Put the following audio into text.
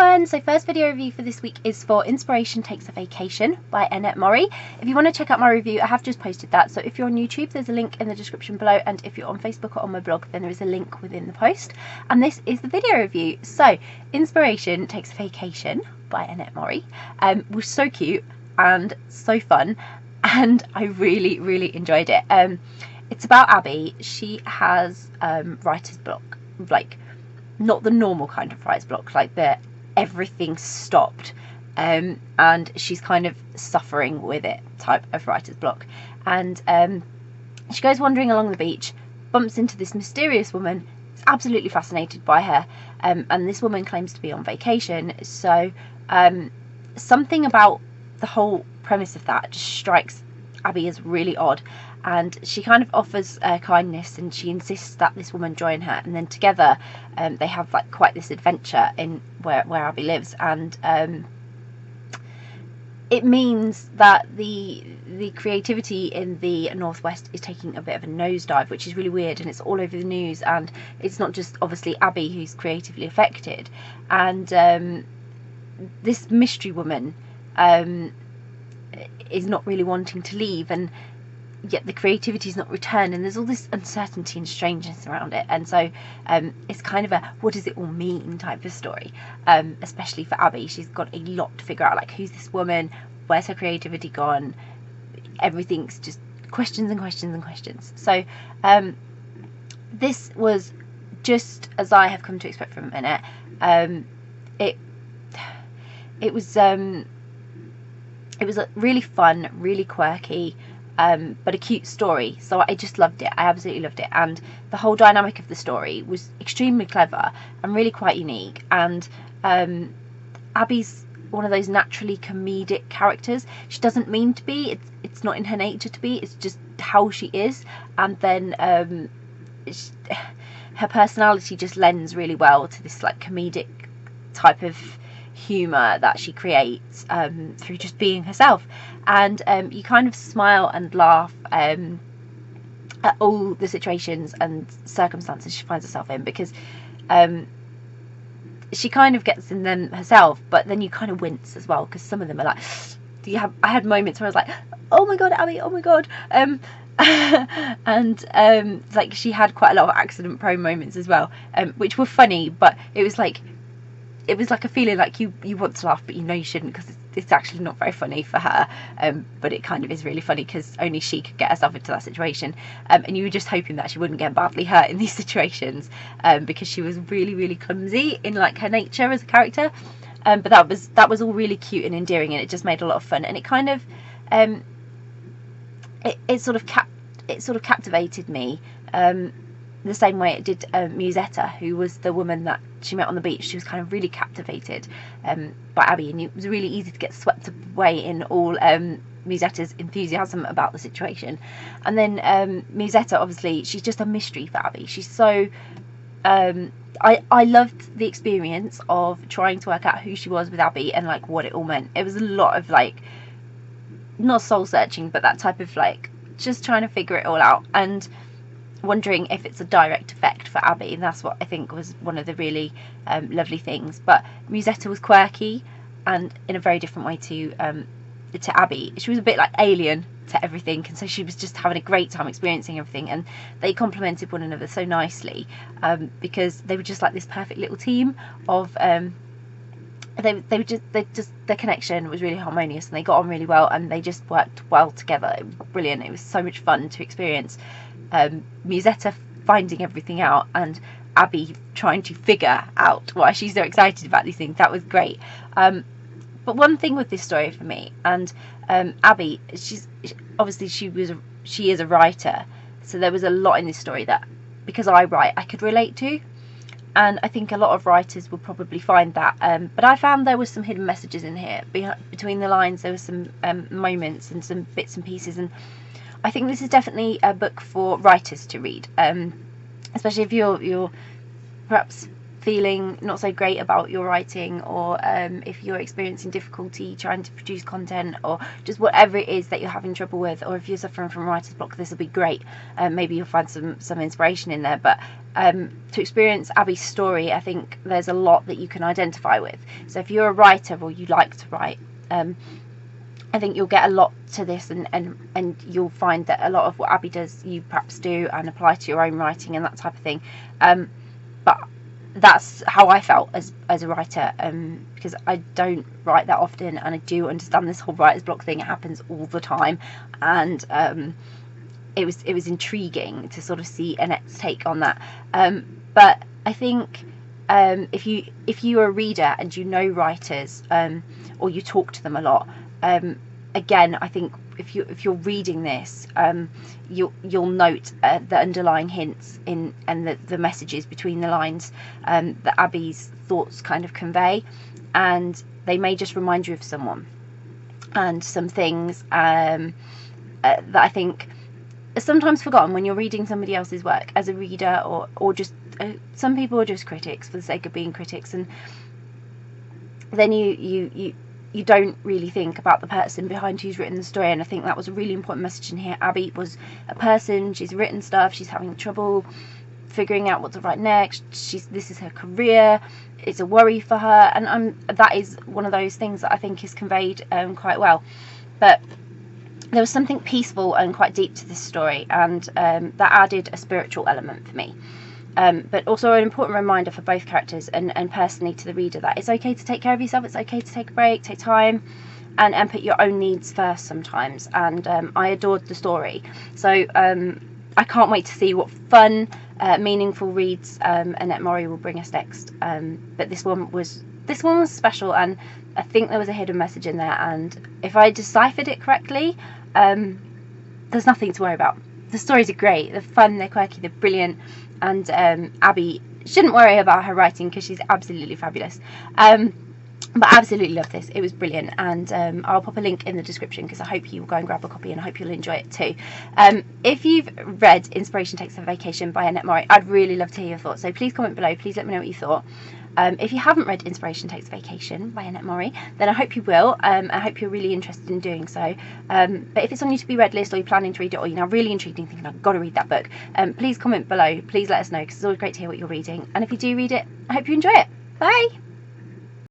everyone, so first video review for this week is for Inspiration Takes a Vacation by Annette Mori. If you want to check out my review, I have just posted that, so if you're on YouTube there's a link in the description below, and if you're on Facebook or on my blog then there is a link within the post. And this is the video review. So Inspiration Takes a Vacation by Annette Mori was so cute and so fun, and I really enjoyed it. It's about Abby. She has writer's block, like not the normal kind of writer's block, like the everything stopped, and she's kind of suffering with it type of writer's block. And she goes wandering along the beach, bumps into this mysterious woman, is absolutely fascinated by her, and this woman claims to be on vacation. So something about the whole premise of that just strikes Abby as really odd, and she kind of offers kindness, and she insists that this woman join her, and then together they have like quite this adventure in where Abby lives. And it means that the creativity in the Northwest is taking a bit of a nosedive, which is really weird, and it's all over the news, and it's not just obviously Abby who's creatively affected. And this mystery woman is not really wanting to leave, and yet the creativity is not returned, and there's all this uncertainty and strangeness around it. And so it's kind of a what does it all mean type of story, especially for Abby. She's got a lot to figure out, like who's this woman, where's her creativity gone, everything's just questions and questions and questions. So this was just as I have come to expect from Annette. It was really fun, really quirky, but a cute story. So I just loved it. I absolutely loved it. And the whole dynamic of the story was extremely clever and really quite unique. And Abby's one of those naturally comedic characters. She doesn't mean to be. It's not in her nature to be. It's just how she is. And then her personality just lends really well to this like comedic type of humour that she creates through just being herself. And you kind of smile and laugh at all the situations and circumstances she finds herself in, because she kind of gets in them herself, but then you kind of wince as well, because some of them are like, I had moments where I was like, oh my god, Abby, oh my god. And like she had quite a lot of accident prone moments as well, which were funny, but it was like a feeling like you want to laugh, but you know you shouldn't, because it's actually not very funny for her, but it kind of is really funny because only she could get herself into that situation, and you were just hoping that she wouldn't get badly hurt in these situations, because she was really clumsy in like her nature as a character, but that was all really cute and endearing, and it just made a lot of fun. And it kind of it sort of captivated me, the same way it did Musetta, who was the woman that she met on the beach. She was kind of really captivated by Abby, and it was really easy to get swept away in all Musetta's enthusiasm about the situation. And then Musetta, obviously, she's just a mystery for Abby. She's so I loved the experience of trying to work out who she was with Abby and like what it all meant. It was a lot of like, not soul searching, but that type of like just trying to figure it all out and wondering if it's a direct effect for Abby. And that's what I think was one of the really lovely things. But Musetta was quirky and in a very different way to Abby. She was a bit like alien to everything, and so she was just having a great time experiencing everything, and they complemented one another so nicely, because they were just like this perfect little team of their connection was really harmonious, and they got on really well, and they just worked well together. It was brilliant. It was so much fun to experience Musetta finding everything out and Abby trying to figure out why she's so excited about these things. That was great. But one thing with this story for me, and Abby, she is a writer, so there was a lot in this story that, because I write, I could relate to, and I think a lot of writers will probably find that, but I found there was some hidden messages in here. Between the lines there were some moments and some bits and pieces, and I think this is definitely a book for writers to read, especially if you're perhaps feeling not so great about your writing, or if you're experiencing difficulty trying to produce content, or just whatever it is that you're having trouble with, or if you're suffering from writer's block, this will be great. Maybe you'll find some inspiration in there. But to experience Abby's story, I think there's a lot that you can identify with. So if you're a writer or you like to write, I think you'll get a lot to this, and you'll find that a lot of what Abby does you perhaps do and apply to your own writing and that type of thing. But that's how I felt as a writer, because I don't write that often, and I do understand this whole writer's block thing. It happens all the time, and it was intriguing to sort of see Annette's take on that. But I think if you're a reader and you know writers, or you talk to them a lot, again, I think if you're reading this, you'll note the underlying hints and the messages between the lines that Abby's thoughts kind of convey, and they may just remind you of someone and some things that I think are sometimes forgotten when you're reading somebody else's work as a reader, or just some people are just critics for the sake of being critics, and then you don't really think about the person behind who's written the story. And I think that was a really important message in here. Abby was a person, she's written stuff, she's having trouble figuring out what to write next, this is her career, it's a worry for her, and that is one of those things that I think is conveyed quite well. But there was something peaceful and quite deep to this story, and that added a spiritual element for me. But also an important reminder for both characters and personally to the reader that it's okay to take care of yourself, it's okay to take a break, take time, and put your own needs first sometimes. And I adored the story, so I can't wait to see what fun, meaningful reads Annette Mori will bring us next. But this one was special, and I think there was a hidden message in there, and if I deciphered it correctly, there's nothing to worry about. The stories are great, they're fun, they're quirky, they're brilliant, and Abby shouldn't worry about her writing because she's absolutely fabulous. But I absolutely love this. It was brilliant, and I'll pop a link in the description because I hope you will go and grab a copy, and I hope you'll enjoy it too. If you've read Inspiration Takes a Vacation by Annette Mori, I'd really love to hear your thoughts, so please comment below, please let me know what you thought. If you haven't read Inspiration Takes a Vacation by Annette Mori, then I hope you will. I hope you're really interested in doing so. But if it's on your to be read list, or you're planning to read it, or you're now really intrigued and thinking I've got to read that book, please comment below, please let us know, because it's always great to hear what you're reading. And if you do read it, I hope you enjoy it. Bye!